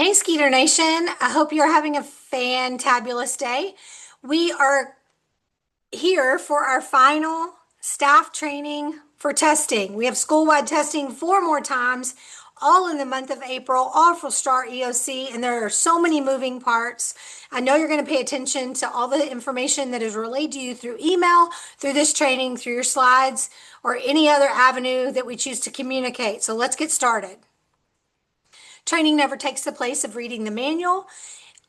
Hey, Skeeter Nation. I hope you're having a fantabulous day. We are here for our final staff training for testing. We have school-wide testing 4 more times, all in the month of April, all for STAAR EOC, and there are so many moving parts. I know you're going to pay attention to all the information that is relayed to you through email, through this training, through your slides, or any other avenue that we choose to communicate. So let's get started. Training never takes the place of reading the manual.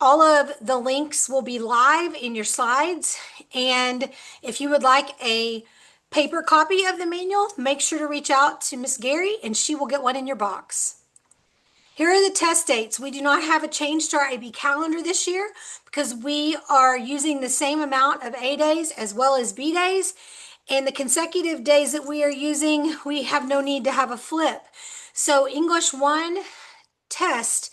All of the links will be live in your slides. And if you would like a paper copy of the manual, make sure to reach out to Miss Gary and she will get one in your box. Here are the test dates. We do not have a change to our AB calendar this year because we are using the same amount of A days as well as B days. And the consecutive days that we are using, we have no need to have a flip. So English 1 test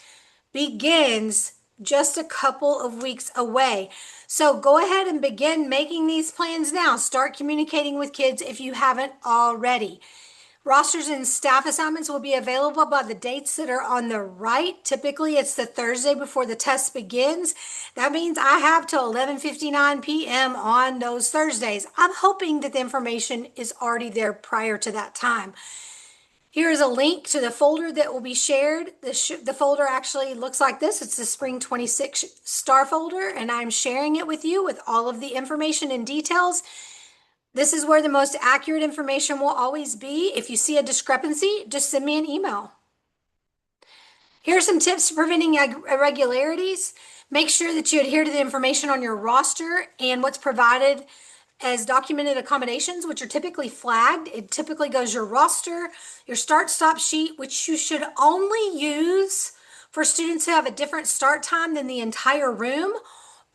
begins just a couple of weeks away. So go ahead and begin making these plans now. Start communicating with kids if you haven't already. Rosters and staff assignments will be available by the dates that are on the right. Typically, it's the Thursday before the test begins. That means I have till 11:59 p.m. on those Thursdays. I'm hoping that the information is already there prior to that time. Here is a link to the folder that will be shared. The folder actually looks like this. It's the Spring 26 STAAR folder, and I'm sharing it with you with all of the information and details. This is where the most accurate information will always be. If you see a discrepancy, just send me an email. Here are some tips for preventing irregularities. Make sure that you adhere to the information on your roster and what's provided as documented accommodations, which are typically flagged. It typically goes your roster, your start-stop sheet, which you should only use for students who have a different start time than the entire room,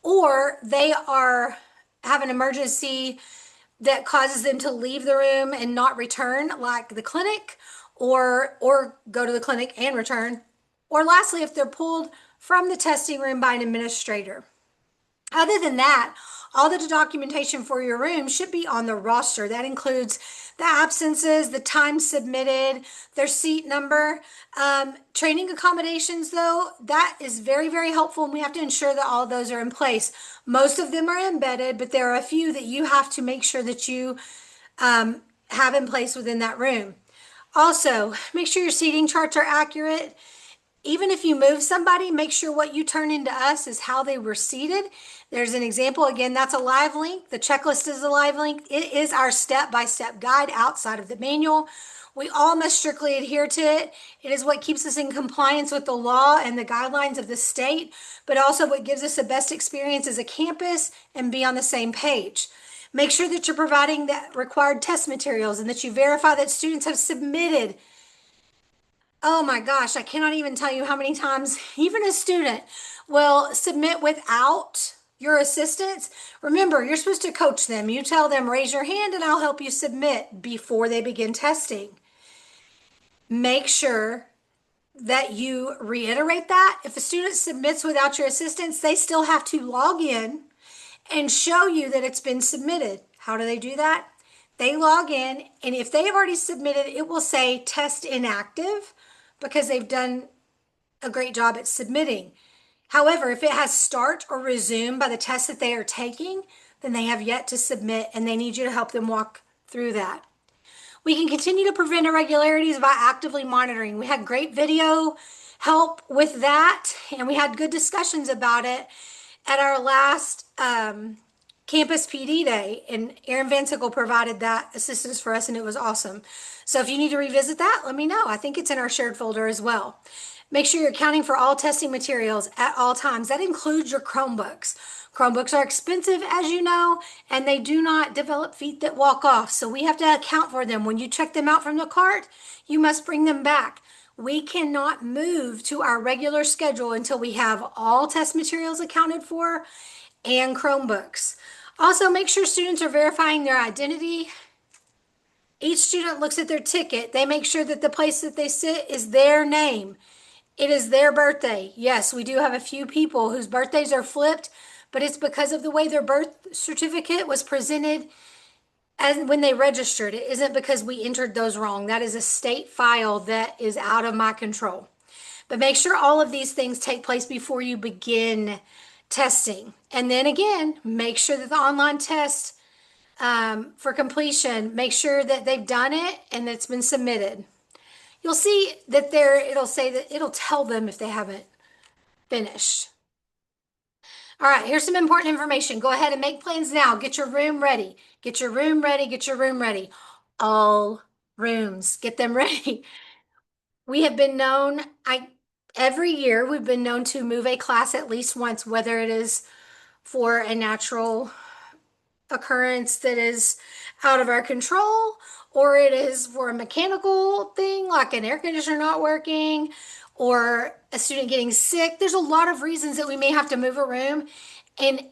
or they have an emergency that causes them to leave the room and not return, like the clinic, or go to the clinic and return. Or lastly, if they're pulled from the testing room by an administrator. Other than that, all the documentation for your room should be on the roster. That includes the absences, the time submitted, their seat number. Training accommodations, though, that is very, very helpful, and we have to ensure that all of those are in place. Most of them are embedded, but there are a few that you have to make sure that you have in place within that room. Also, make sure your seating charts are accurate. Even if you move somebody, make sure what you turn into us is how they were seated. There's an example. Again, that's a live link. The checklist is a live link. It is our step-by-step guide outside of the manual. We all must strictly adhere to it. It is what keeps us in compliance with the law and the guidelines of the state, but also what gives us the best experience as a campus and be on the same page. Make sure that you're providing the required test materials and that you verify that students have submitted. Oh my gosh, I cannot even tell you how many times even a student will submit without your assistance. Remember, you're supposed to coach them. You tell them, raise your hand and I'll help you submit before they begin testing. Make sure that you reiterate that. If a student submits without your assistance, they still have to log in and show you that it's been submitted. How do they do that? They log in, and if they have already submitted, it will say test inactive because they've done a great job at submitting. However, if it has start or resume by the test that they are taking, then they have yet to submit and they need you to help them walk through that. We can continue to prevent irregularities by actively monitoring. We had great video help with that, and we had good discussions about it at our last Campus PD Day, and Aaron Vansickle provided that assistance for us, and it was awesome. So if you need to revisit that, let me know. I think it's in our shared folder as well. Make sure you're accounting for all testing materials at all times. That includes your Chromebooks. Chromebooks are expensive, as you know, and they do not develop feet that walk off. So we have to account for them. When you check them out from the cart, you must bring them back. We cannot move to our regular schedule until we have all test materials accounted for and Chromebooks. Also, make sure students are verifying their identity. Each student looks at their ticket. They make sure that the place that they sit is their name. It is their birthday. Yes, we do have a few people whose birthdays are flipped, but it's because of the way their birth certificate was presented as when they registered. It isn't because we entered those wrong. That is a state file that is out of my control. But make sure all of these things take place before you begin testing. And then again, make sure that the online test for completion, make sure that they've done it and it's been submitted. You'll see that there, it'll say that it'll tell them if they haven't finished. All right, here's some important information. Go ahead and make plans now. Get your room ready. Get your room ready. Get your room ready. All rooms, get them ready. We have been known, every year we've been known to move a class at least once, whether it is for a natural occurrence that is out of our control, or it is for a mechanical thing like an air conditioner not working, or a student getting sick. There's a lot of reasons that we may have to move a room, and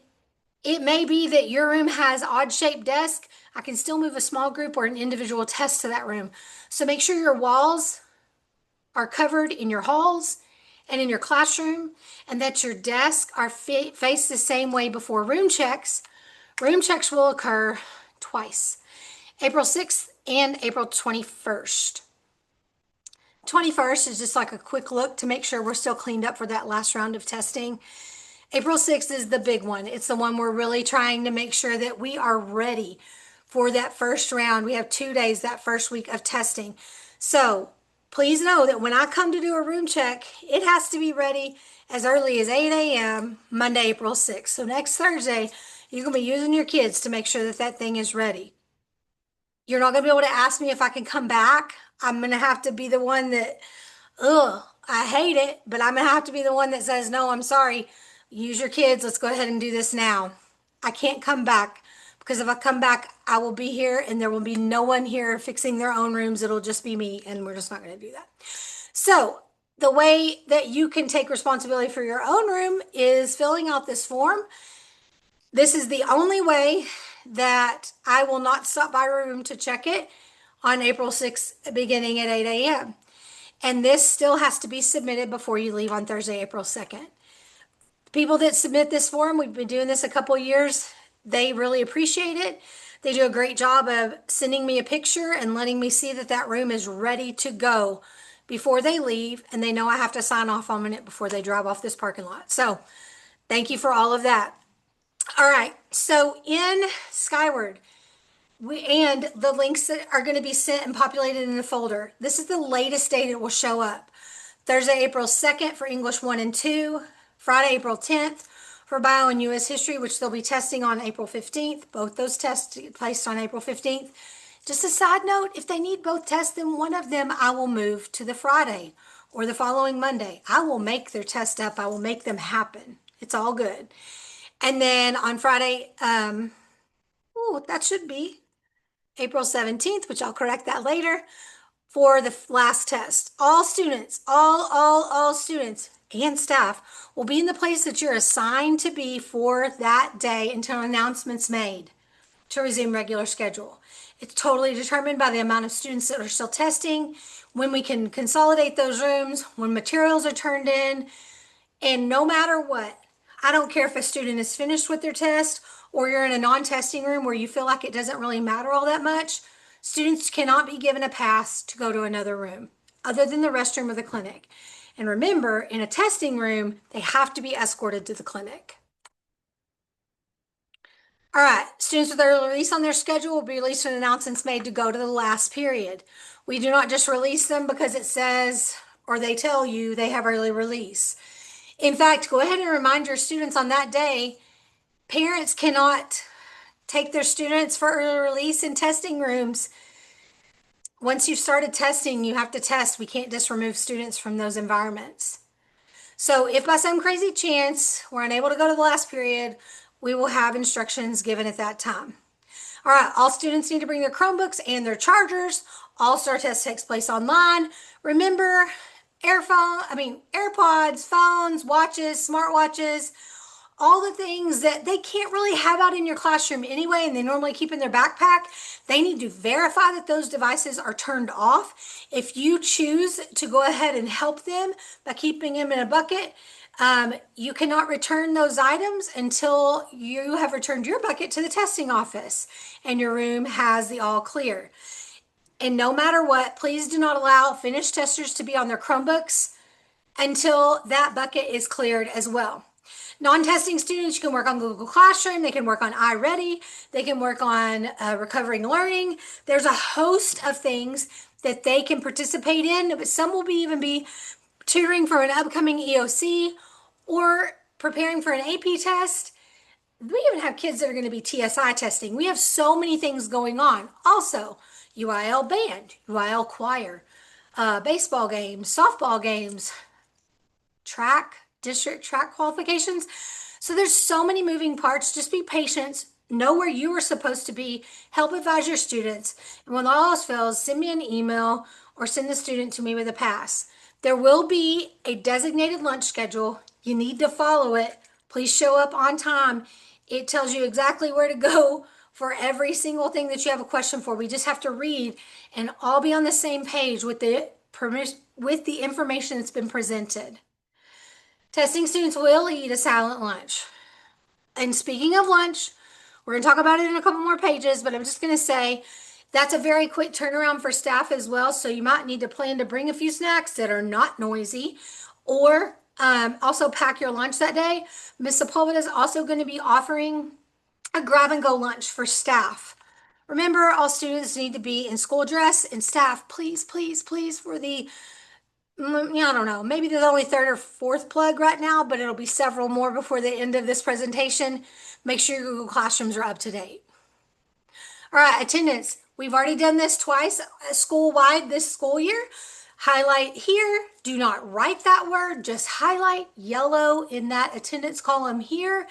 it may be that your room has odd shaped desk. I can still move a small group or an individual test to that room. So make sure your walls are covered in your halls and in your classroom, and that your desks are faced the same way before room checks. Room checks will occur twice, April 6th and April 21st. 21st is just like a quick look to make sure we're still cleaned up for that last round of testing. April 6th is the big one. It's the one we're really trying to make sure that we are ready for that first round. We have 2 days that first week of testing. So please know that when I come to do a room check, it has to be ready as early as 8 a.m. Monday, April 6th. So next Thursday, you're going to be using your kids to make sure that that thing is ready. You're not going to be able to ask me if I can come back. I'm going to have to be the one that, ugh, I hate it, but I'm going to have to be the one that says, no, I'm sorry. Use your kids. Let's go ahead and do this now. I can't come back, because if I come back, I will be here and there will be no one here fixing their own rooms. It'll just be me, and we're just not going to do that. So the way that you can take responsibility for your own room is filling out this form. This is the only way that I will not stop by your room to check it on April 6th, beginning at 8 a.m. And this still has to be submitted before you leave on Thursday, April 2nd. People that submit this form, we've been doing this a couple years, they really appreciate it. They do a great job of sending me a picture and letting me see that that room is ready to go before they leave, and they know I have to sign off on it before they drive off this parking lot. So thank you for all of that. All right, so in Skyward, and the links that are going to be sent and populated in the folder, this is the latest date it will show up. Thursday, April 2nd for English 1 and 2, Friday, April 10th for Bio and U.S. History, which they'll be testing on April 15th. Both those tests placed on April 15th. Just a side note, if they need both tests, then one of them I will move to the Friday or the following Monday. I will make their test up. I will make them happen. It's all good. And then on Friday, that should be April 17th, which I'll correct that later, for the last test. All students, all students and staff will be in the place that you're assigned to be for that day until announcements made to resume regular schedule. It's totally determined by the amount of students that are still testing, when we can consolidate those rooms, when materials are turned in, and no matter what, I don't care if a student is finished with their test or you're in a non-testing room where you feel like it doesn't really matter all that much, students cannot be given a pass to go to another room other than the restroom or the clinic. And remember, in a testing room, they have to be escorted to the clinic. All right, students with early release on their schedule will be released when announcements made to go to the last period. We do not just release them because it says, or they tell you they have early release. In fact, go ahead and remind your students on that day, parents cannot take their students for early release in testing rooms. Once you've started testing, you have to test. We can't just remove students from those environments. So if by some crazy chance we're unable to go to the last period, we will have instructions given at that time. All right, all students need to bring their Chromebooks and their chargers. All STAAR test takes place online. Remember, AirPods, phones, watches, smartwatches, all the things that they can't really have out in your classroom anyway, and they normally keep in their backpack. They need to verify that those devices are turned off. If you choose to go ahead and help them by keeping them in a bucket, you cannot return those items until you have returned your bucket to the testing office and your room has the all clear. And no matter what, please do not allow finished testers to be on their Chromebooks. until that bucket is cleared as well. Non-testing students, you can work on Google Classroom, they can work on iReady, they can work on Recovering Learning. There's a host of things that they can participate in, but some will even be tutoring for an upcoming EOC or preparing for an AP test. We even have kids that are going to be TSI testing. We have so many things going on. Also, UIL band, UIL choir, baseball games, softball games, track, district track qualifications. So there's so many moving parts. Just be patient. Know where you are supposed to be. Help advise your students. And when all else fails, send me an email or send the student to me with a pass. There will be a designated lunch schedule. You need to follow it. Please show up on time. It tells you exactly where to go for every single thing that you have a question for. We just have to read and all be on the same page with the information that's been presented. Testing students will eat a silent lunch. And speaking of lunch, we're going to talk about it in a couple more pages, but I'm just going to say that's a very quick turnaround for staff as well. So you might need to plan to bring a few snacks that are not noisy, or also pack your lunch that day. Ms. Sepulveda is also going to be offering a grab and go lunch for staff. Remember, all students need to be in school dress, and staff, please, please, please, for the I don't know, maybe there's only third or fourth plug right now, but it'll be several more before the end of this presentation. Make sure your Google Classrooms are up to date. All right, attendance. We've already done this twice school-wide this school year. Highlight here. Do not write that word. Just highlight yellow in that attendance column here.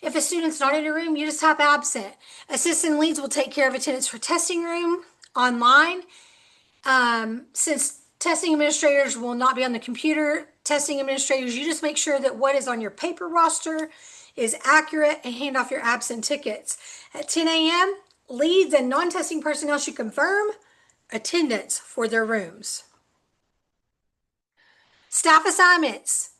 If a student's not in a room, you just type absent. Assistant leads will take care of attendance for testing room online. Since testing administrators will not be on the computer, testing administrators, you just make sure that what is on your paper roster is accurate and hand off your absent tickets. At 10 a.m., leads and non-testing personnel should confirm attendance for their rooms. Staff assignments.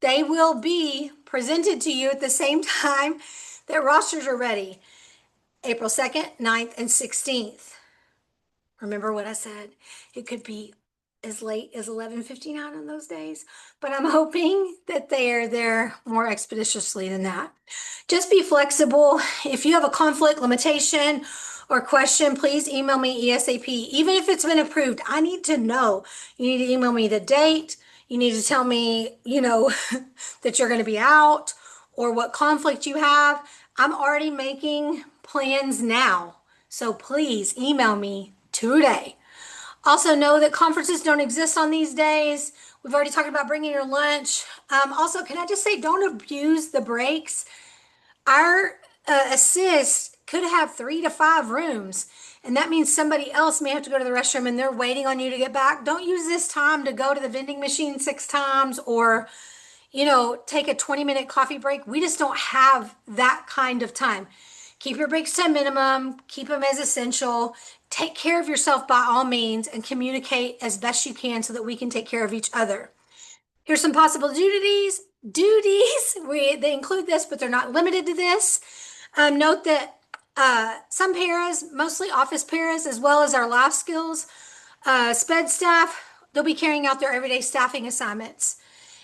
They will be presented to you at the same time that rosters are ready. April 2nd, 9th, and 16th. Remember what I said? It could be as late as 11:59 on those days, but I'm hoping that they are there more expeditiously than that. Just be flexible. If you have a conflict, limitation, or question, please email me ASAP. Even if it's been approved, I need to know. You need to email me the date. You need to tell me, that you're going to be out or what conflict you have. I'm already making plans now, so please email me today. Also know that conferences don't exist on these days. We've already talked about bringing your lunch. Also, can I just say, don't abuse the breaks. Our assist could have 3 to 5 rooms, and that means somebody else may have to go to the restroom and they're waiting on you to get back. Don't use this time to go to the vending machine 6 times or, take a 20-minute coffee break. We just don't have that kind of time. Keep your breaks to a minimum, keep them as essential. Take care of yourself by all means and communicate as best you can so that we can take care of each other. Here's some possible duties. They include this, but they're not limited to this. Note that some paras, mostly office paras, as well as our life skills, SPED staff, they'll be carrying out their everyday staffing assignments.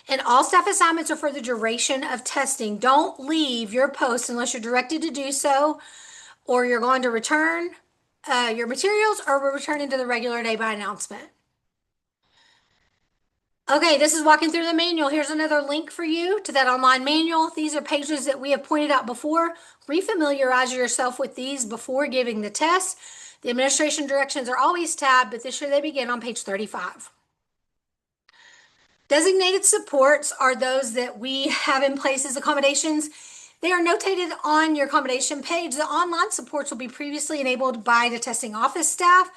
And all staff assignments are for the duration of testing. Don't leave your post unless you're directed to do so, or you're going to return your materials, or we're returning to the regular day by announcement. Okay, this is walking through the manual. Here's another link for you to that online manual. These are pages that we have pointed out before. Refamiliarize yourself with these before giving the test. The administration directions are always tabbed, but this year they begin on page 35. Designated supports are those that we have in place as accommodations. They are notated on your accommodation page. The online supports will be previously enabled by the testing office staff.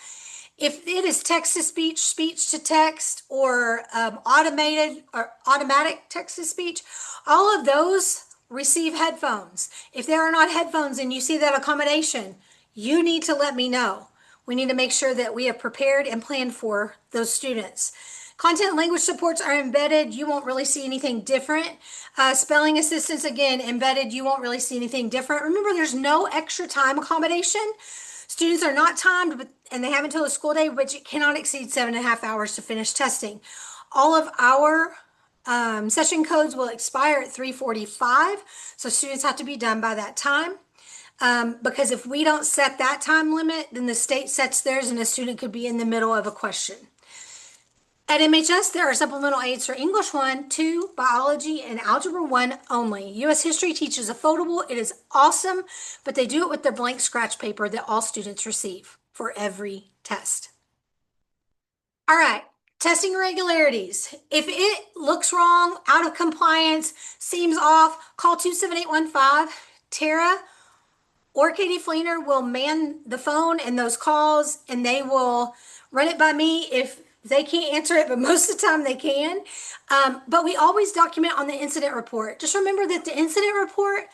If it is text to speech, speech to text, or automated or automatic text to speech, all of those receive headphones. If there are not headphones and you see that accommodation, you need to let me know. We need to make sure that we have prepared and planned for those students. Content and language supports are embedded. You won't really see anything different. Spelling assistance, again, embedded. You won't really see anything different. Remember, there's no extra time accommodation. Students are not timed, and they have until the school day, which cannot exceed 7.5 hours to finish testing. All of our session codes will expire at 3:45, so students have to be done by that time. Because if we don't set that time limit, then the state sets theirs and a student could be in the middle of a question. At MHS, there are supplemental aids for English 1, 2, Biology, and Algebra 1 only. U.S. History teaches a foldable. It is awesome, but they do it with their blank scratch paper that all students receive for every test. All right, testing irregularities. If it looks wrong, out of compliance, seems off, call 27815. Tara or Katie Fleener will man the phone and those calls, and they will run it by me if they can't answer it, but most of the time they can. But we always document on the incident report. Just remember that the incident report,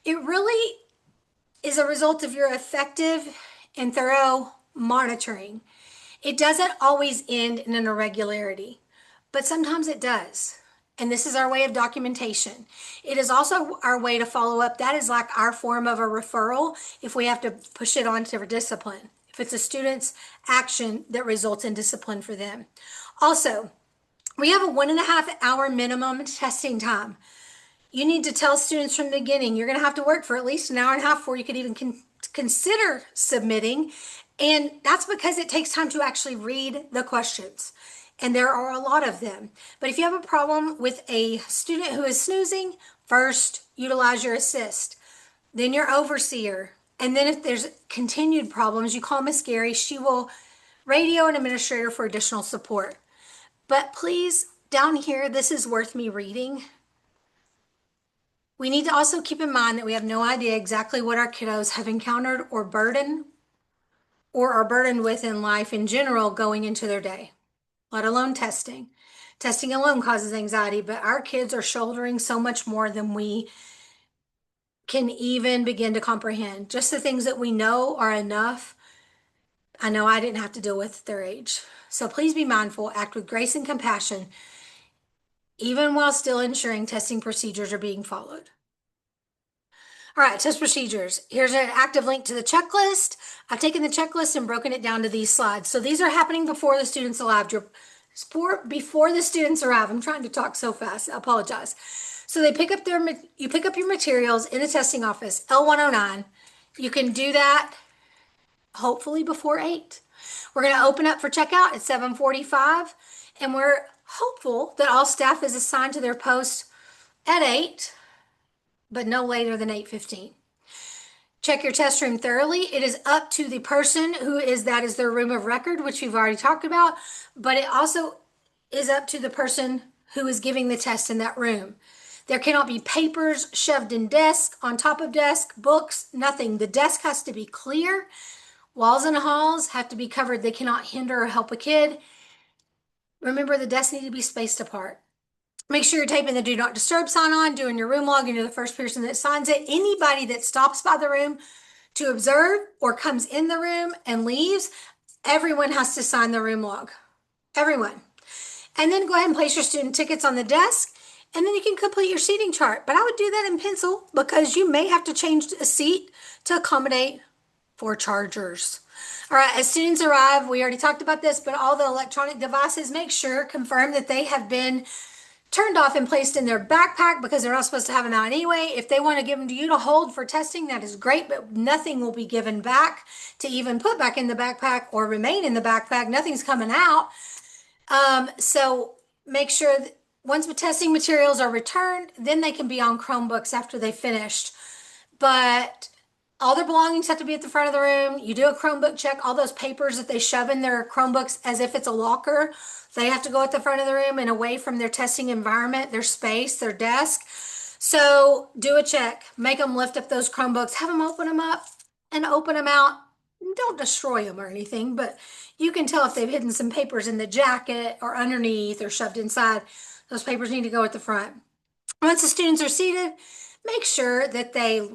it really is a result of your effective and thorough monitoring. It doesn't always end in an irregularity, but sometimes it does. And this is our way of documentation. It is also our way to follow up. That is like our form of a referral if we have to push it on to discipline, if it's a student's action that results in discipline for them. Also, we have a 1.5 hour minimum testing time. You need to tell students from the beginning, you're going to have to work for at least an hour and a half before you could even consider submitting. And that's because it takes time to actually read the questions. And there are a lot of them. But if you have a problem with a student who is snoozing, first utilize your assist, then your overseer. And then if there's continued problems, you call Miss Gary. She will radio an administrator for additional support. But please, down here, this is worth me reading. We need to also keep in mind that we have no idea exactly what our kiddos have encountered or are burdened with in life in general going into their day, let alone testing. Testing alone causes anxiety, but our kids are shouldering so much more than we can even begin to comprehend. Just the things that we know are enough. I know I didn't have to deal with at their age. So please be mindful, act with grace and compassion, even while still ensuring testing procedures are being followed. All right, test procedures. Here's an active link to the checklist. I've taken the checklist and broken it down to these slides. So these are happening before the students arrive. Before the students arrive. I'm trying to talk so fast. I apologize. So you pick up your materials in the testing office, L109. You can do that hopefully before 8. We're going to open up for checkout at 7:45, and we're hopeful that all staff is assigned to their post at 8, but no later than 8:15. Check your test room thoroughly. It is up to the person that is their room of record, which we've already talked about, but it also is up to the person who is giving the test in that room. There cannot be papers shoved in desk, on top of desk, books, nothing. The desk has to be clear. Walls and halls have to be covered. They cannot hinder or help a kid. Remember, the desks need to be spaced apart. Make sure you're taping the do not disturb sign on, doing your room log, and you're the first person that signs it. Anybody that stops by the room to observe or comes in the room and leaves, everyone has to sign the room log. Everyone. And then go ahead and place your student tickets on the desk, and then you can complete your seating chart. But I would do that in pencil because you may have to change a seat to accommodate for chargers. All right, as students arrive, we already talked about this, but all the electronic devices, confirm that they have been turned off and placed in their backpack because they're not supposed to have them out anyway. If they want to give them to you to hold for testing, that is great, but nothing will be given back to even put back in the backpack or remain in the backpack. Nothing's coming out. So make sure that once the testing materials are returned, then they can be on Chromebooks after they finished. But all their belongings have to be at the front of the room. You do a Chromebook check. All those papers that they shove in their Chromebooks as if it's a locker, they have to go at the front of the room and away from their testing environment, their space, their desk. So do a check. Make them lift up those Chromebooks. Have them open them up and open them out. Don't destroy them or anything, but you can tell if they've hidden some papers in the jacket or underneath or shoved inside. Those papers need to go at the front. Once the students are seated, make sure that they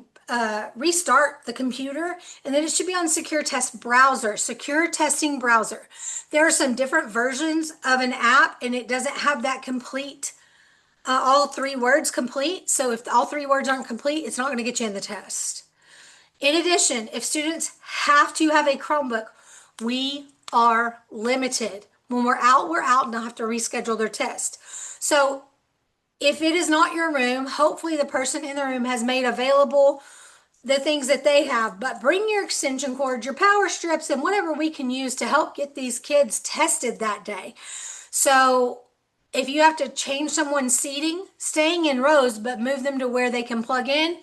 restart the computer, and then it should be on Secure Test Browser, Secure Testing Browser. There are some different versions of an app, and it doesn't have that complete, all 3 words complete. So if all 3 words aren't complete, it's not going to get you in the test. In addition, if students have to have a Chromebook, we are limited. When we're out and they'll have to reschedule their test. So if it is not your room, hopefully the person in the room has made available the things that they have, but bring your extension cords, your power strips, and whatever we can use to help get these kids tested that day. So if you have to change someone's seating, staying in rows, but move them to where they can plug in,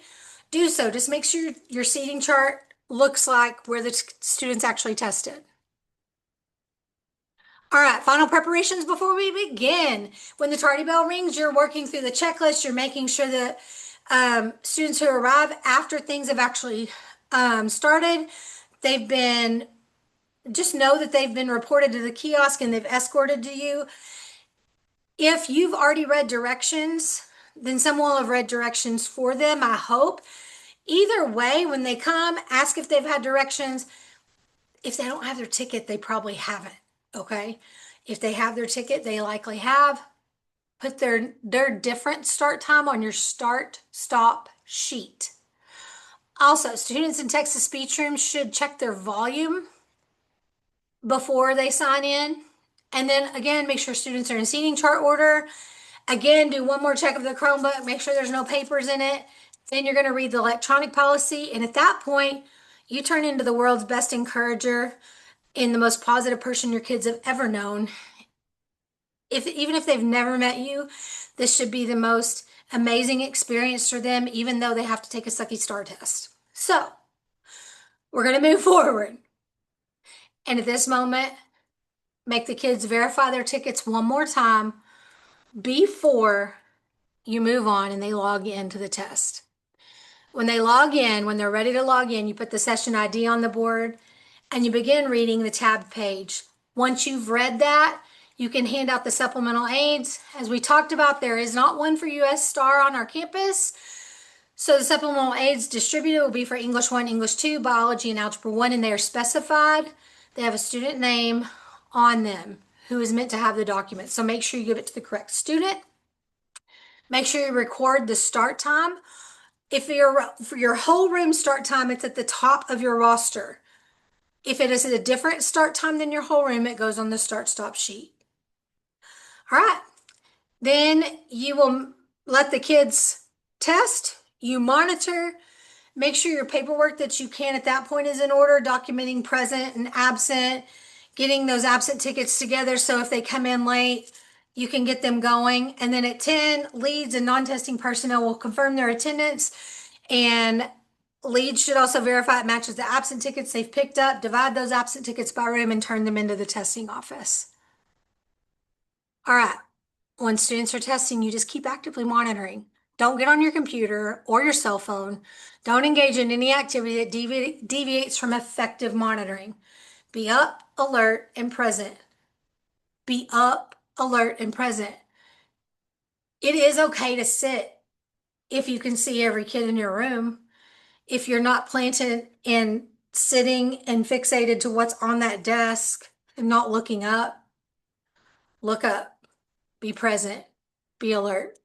do so. Just make sure your seating chart looks like where the students actually tested. All right, final preparations before we begin. When the tardy bell rings, you're working through the checklist. You're making sure that students who arrive after things have actually started, they've been, just know that they've been reported to the kiosk and they've escorted to you. If you've already read directions, then someone will have read directions for them, I hope. Either way, when they come, ask if they've had directions. If they don't have their ticket, they probably haven't, okay? If they have their ticket, they likely have. Put their different start time on your start stop sheet. Also, students in Texas speech rooms should check their volume before they sign in. And then again, make sure students are in seating chart order. Again, do one more check of the Chromebook, make sure there's no papers in it. Then you're going to read the electronic policy. And at that point, you turn into the world's best encourager and the most positive person your kids have ever known. Even if they've never met you, this should be the most amazing experience for them, even though they have to take a sucky STAAR test. So we're going to move forward. And at this moment, make the kids verify their tickets one more time before you move on and they log into the test. When they log in, when they're ready to log in, you put the session ID on the board and you begin reading the tabbed page. Once you've read that, you can hand out the supplemental aids. As we talked about, there is not one for US STAAR on our campus. So the supplemental aids distributed will be for English 1, English 2, Biology, and Algebra 1, and they are specified. They have a student name on them who is meant to have the document. So make sure you give it to the correct student. Make sure you record the start time. If for your whole room start time, it's at the top of your roster. If it is at a different start time than your whole room, it goes on the start stop sheet. All right. Then you will let the kids test, you monitor, make sure your paperwork that you can at that point is in order, documenting present and absent, getting those absent tickets together so if they come in late, you can get them going. And then at 10, leads and non-testing personnel will confirm their attendance, and leads should also verify it matches the absent tickets they've picked up, divide those absent tickets by room, and turn them into the testing office. All right. When students are testing, you just keep actively monitoring. Don't get on your computer or your cell phone. Don't engage in any activity that deviates from effective monitoring. Be up, alert, and present. Be up, alert, and present. It is okay to sit if you can see every kid in your room. If you're not planted in sitting and fixated to what's on that desk and not looking up, look up. Be present. Be alert.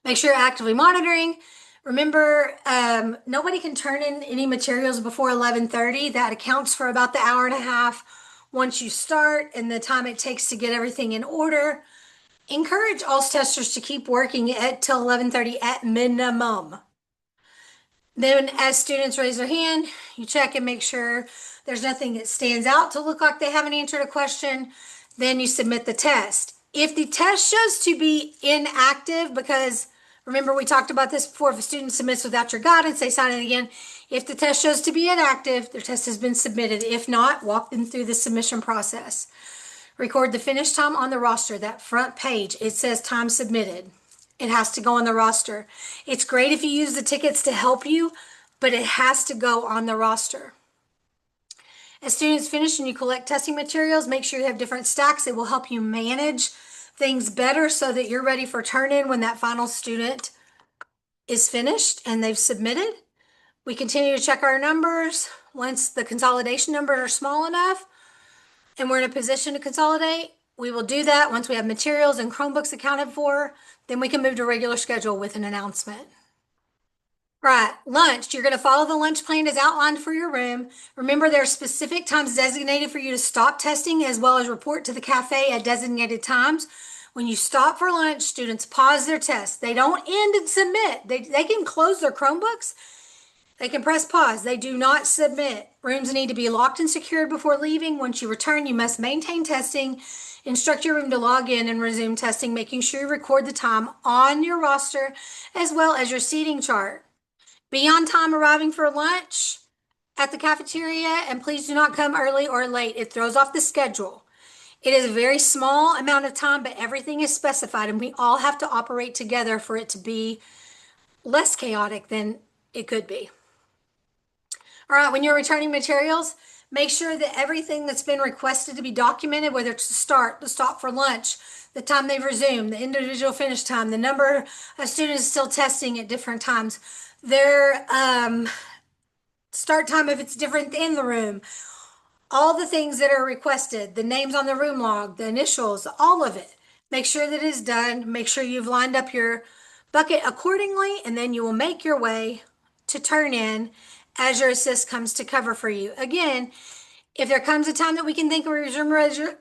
Make sure you're actively monitoring. Remember, nobody can turn in any materials before 11:30. That accounts for about the hour and a half once you start and the time it takes to get everything in order. Encourage all testers to keep working till 11:30 at minimum. Then as students raise their hand, you check and make sure there's nothing that stands out to look like they haven't answered a question. Then you submit the test. If the test shows to be inactive, because remember we talked about this before, if a student submits without your guidance, they sign it again. If the test shows to be inactive, their test has been submitted. If not, walk them through the submission process. Record the finish time on the roster, that front page. It says time submitted. It has to go on the roster. It's great if you use the tickets to help you, but it has to go on the roster. As students finish and you collect testing materials, make sure you have different stacks. It will help you manage things better so that you're ready for turn-in when that final student is finished and they've submitted. We continue to check our numbers. Once the consolidation numbers are small enough and we're in a position to consolidate, we will do that. Once we have materials and Chromebooks accounted for, then we can move to regular schedule with an announcement. Right, lunch. You're going to follow the lunch plan as outlined for your room. Remember, there are specific times designated for you to stop testing as well as report to the cafe at designated times. When you stop for lunch, students pause their test. They don't end and submit. They can close their Chromebooks. They can press pause. They do not submit. Rooms need to be locked and secured before leaving. Once you return, you must maintain testing. Instruct your room to log in and resume testing, making sure you record the time on your roster as well as your seating chart. Be on time arriving for lunch at the cafeteria, and please do not come early or late. It throws off the schedule. It is a very small amount of time, but everything is specified, and we all have to operate together for it to be less chaotic than it could be. All right, when you're returning materials, make sure that everything that's been requested to be documented, whether it's the start, the stop for lunch, the time they've resumed, the individual finish time, the number of students still testing at different times, their start time if it's different in the room, all the things that are requested, the names on the room log, the initials, all of it. Make sure that it's done. Make sure you've lined up your bucket accordingly, and then you will make your way to turn in as your assist comes to cover for you. Again, if there comes a time that we can think of resume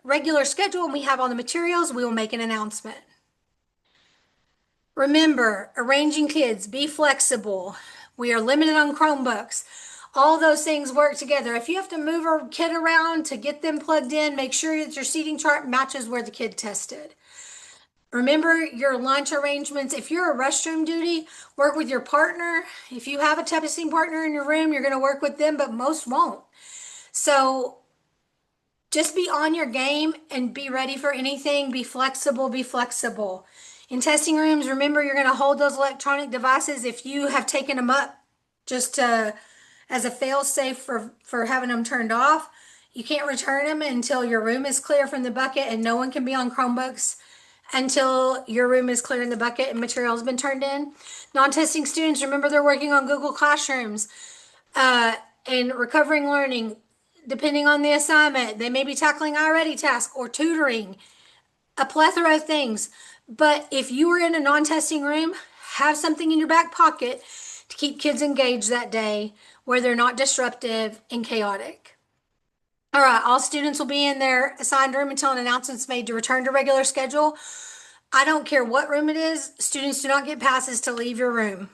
regular schedule and we have all the materials, we will make an announcement. Remember, arranging kids, be flexible. We are limited on Chromebooks. All those things work together. If you have to move a kid around to get them plugged in, make sure that your seating chart matches where the kid tested. Remember your lunch arrangements. If you're a restroom duty, work with your partner. If you have a testing partner in your room, you're going to work with them, but most won't. So just be on your game and be ready for anything. Be flexible, be flexible. In testing rooms, remember you're going to hold those electronic devices if you have taken them up just to, as a fail-safe for having them turned off. You can't return them until your room is clear from the bucket, and no one can be on Chromebooks until your room is clear in the bucket and material has been turned in. Non-testing students, remember they're working on Google Classrooms and recovering learning. Depending on the assignment, they may be tackling iReady task or tutoring, a plethora of things. But if you are in a non-testing room, have something in your back pocket to keep kids engaged that day where they're not disruptive and chaotic. All right, all students will be in their assigned room until an announcement is made to return to regular schedule. I don't care what room it is, students do not get passes to leave your room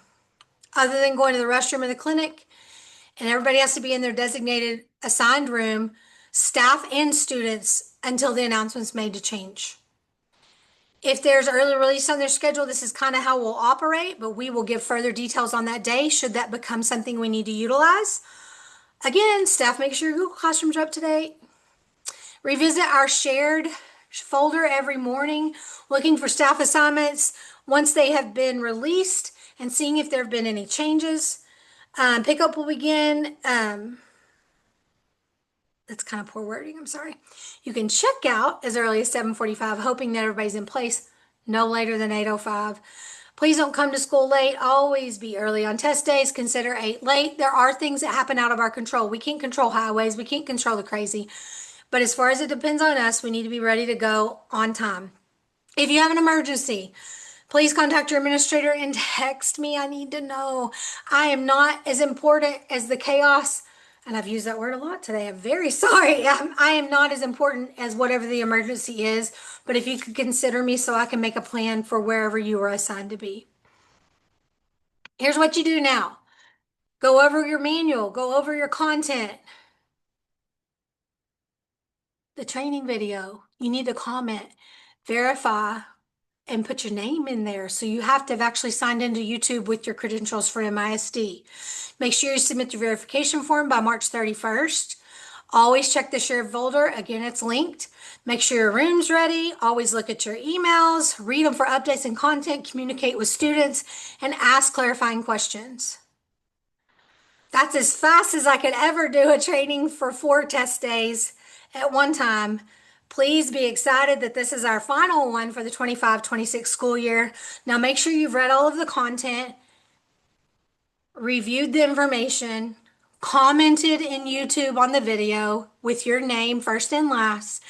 other than going to the restroom or the clinic, and everybody has to be in their designated assigned room, staff and students, until the announcement's made to change. If there's early release on their schedule, this is kind of how we'll operate, but we will give further details on that day should that become something we need to utilize. Again, staff, make sure your Google Classrooms are up to date. Revisit our shared folder every morning, looking for staff assignments once they have been released and seeing if there have been any changes. Pickup will begin. That's kind of poor wording, I'm sorry. You can check out as early as 7:45, hoping that everybody's in place no later than 8:05. Please don't come to school late. Always be early on test days. Consider 8 late. There are things that happen out of our control. We can't control highways. We can't control the crazy. But as far as it depends on us, we need to be ready to go on time. If you have an emergency, please contact your administrator and text me. I need to know. I am not as important as the chaos, and I've used that word a lot today. I'm very sorry. I am not as important as whatever the emergency is, but if you could consider me so I can make a plan for wherever you are assigned to be. Here's what you do now. Go over your manual, go over your content. The training video, you need to comment, verify, and put your name in there. So you have to have actually signed into YouTube with your credentials for MISD. Make sure you submit your verification form by March 31st. Always check the shared folder. Again, it's linked. Make sure your room's ready. Always look at your emails, read them for updates and content, communicate with students, and ask clarifying questions. That's as fast as I could ever do a training for 4 test days at one time. Please be excited that this is our final one for the 25-26 school year. Now make sure you've read all of the content, reviewed the information, commented in YouTube on the video with your name first and last,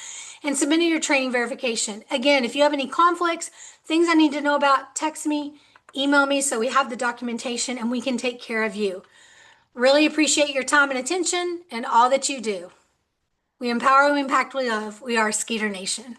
and submitted your training verification. Again, if you have any conflicts, things I need to know about, text me, email me so we have the documentation and we can take care of you. Really appreciate your time and attention and all that you do. We empower, we impact, we love. We are Skeeter Nation.